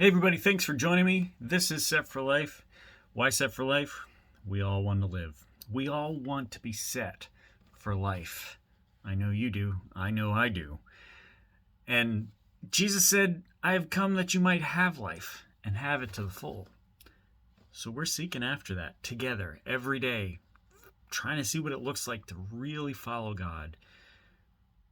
Hey everybody, thanks for joining me. This is Set for Life. Why Set for Life? We all want to live. We all want to be set for life. I know you do. I know I do. And Jesus said, I have come that you might have life and have it to the full. So we're seeking after that together every day, trying to see what it looks like to really follow God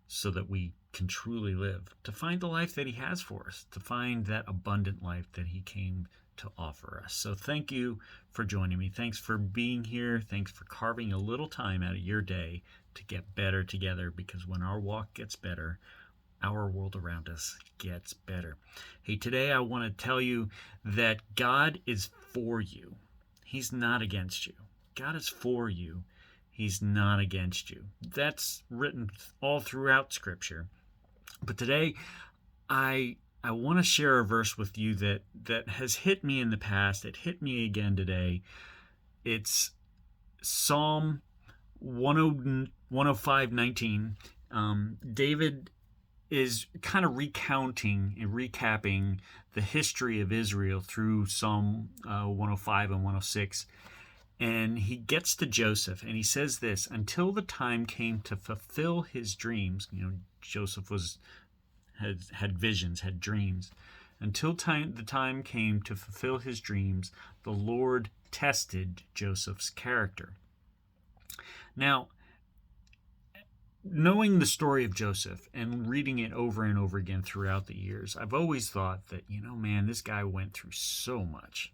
so that we can truly live, to find the life that he has for us, to find that abundant life that he came to offer us. So thank you for joining me. Thanks for being here. Thanks for carving a little time out of your day to get better together, because when our walk gets better, our world around us gets better. Hey, today I want to tell you that God is for you. He's not against you. God is for you. He's not against you. That's written all throughout Scripture. But today, I want to share a verse with you that has hit me in the past. It hit me again today. It's Psalm 105:19. David is kind of recounting and recapping the history of Israel through Psalm 105 and 106. And he gets to Joseph and he says this: until the time came to fulfill his dreams. Joseph had visions, had dreams. Until the time came to fulfill his dreams, the Lord tested Joseph's character. Now, knowing the story of Joseph and reading it over and over again throughout the years, I've always thought that, this guy went through so much,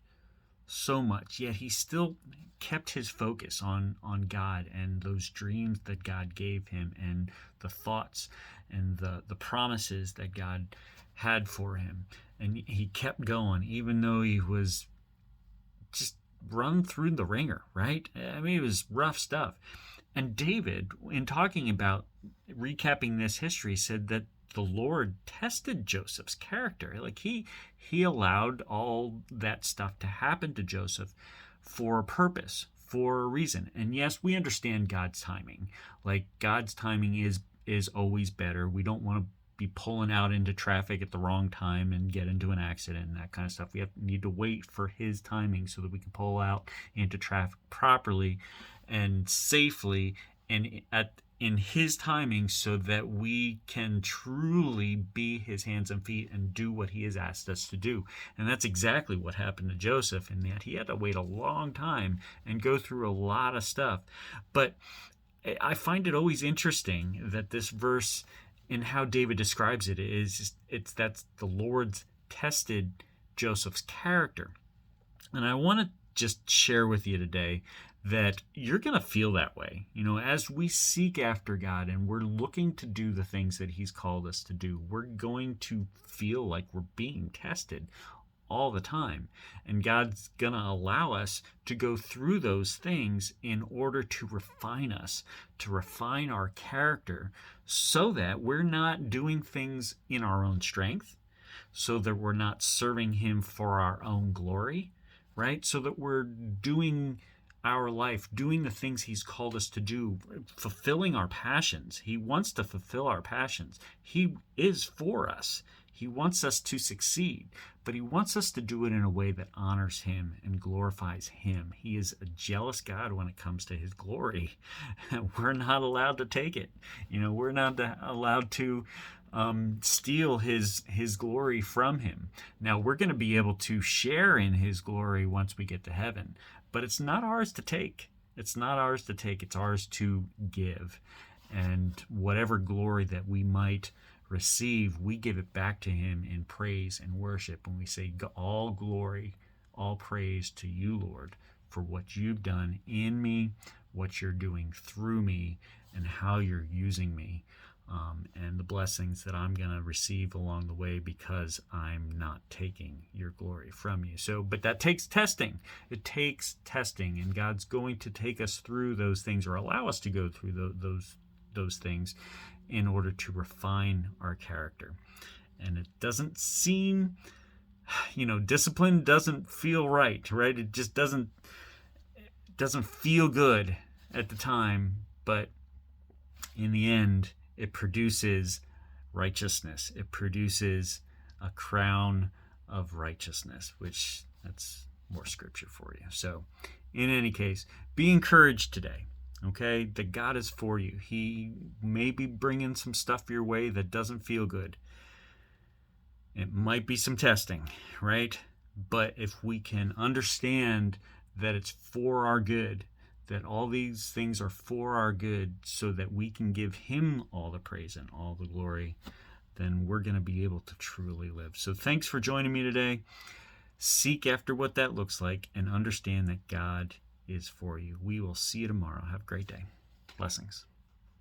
yet he still kept his focus on God and those dreams that God gave him and the thoughts and the promises that God had for him. And he kept going, even though he was just run through the ringer, right? I mean, it was rough stuff. And David, in talking about recapping this history, said that the Lord tested Joseph's character. Like he allowed all that stuff to happen to Joseph for a purpose, for a reason. And yes, we understand God's timing. Like God's timing is always better. We don't want to be pulling out into traffic at the wrong time and get into an accident and that kind of stuff. We need to wait for his timing so that we can pull out into traffic properly and safely and in his timing, so that we can truly be his hands and feet and do what he has asked us to do. And that's exactly what happened to Joseph, in that he had to wait a long time and go through a lot of stuff. But I find it always interesting that this verse, in how David describes it, that's the Lord's tested Joseph's character. And I want to just share with you today that you're going to feel that way. As we seek after God and we're looking to do the things that he's called us to do, we're going to feel like we're being tested all the time. And God's going to allow us to go through those things in order to refine us, to refine our character, so that we're not doing things in our own strength, so that we're not serving him for our own glory, right? So that we're doing our life, doing the things he's called us to do, fulfilling our passions. He wants to fulfill our passions. He is for us. He wants us to succeed, but he wants us to do it in a way that honors him and glorifies him. He is a jealous God when it comes to his glory. We're not allowed to take it. We're not allowed to steal his glory from him. Now, we're going to be able to share in his glory once we get to heaven, but it's not ours to take. It's not ours to take. It's ours to give. And whatever glory that we might receive, we give it back to him in praise and worship. And we say, all glory, all praise to you, Lord, for what you've done in me, what you're doing through me, and how you're using me. And the blessings that I'm going to receive along the way, because I'm not taking your glory from you. But that takes testing. It takes testing, and God's going to take us through those things, or allow us to go through those things, in order to refine our character. And it doesn't seem, discipline doesn't feel right? It just doesn't feel good at the time, but in the end, it produces righteousness. It produces a crown of righteousness, which that's more scripture for you. So in any case, be encouraged today, okay, that God is for you. He may be bringing some stuff your way that doesn't feel good. It might be some testing, right? But if we can understand that it's for our good, that all these things are for our good so that we can give him all the praise and all the glory, then we're going to be able to truly live. So thanks for joining me today. Seek after what that looks like and understand that God is for you. We will see you tomorrow. Have a great day. Blessings.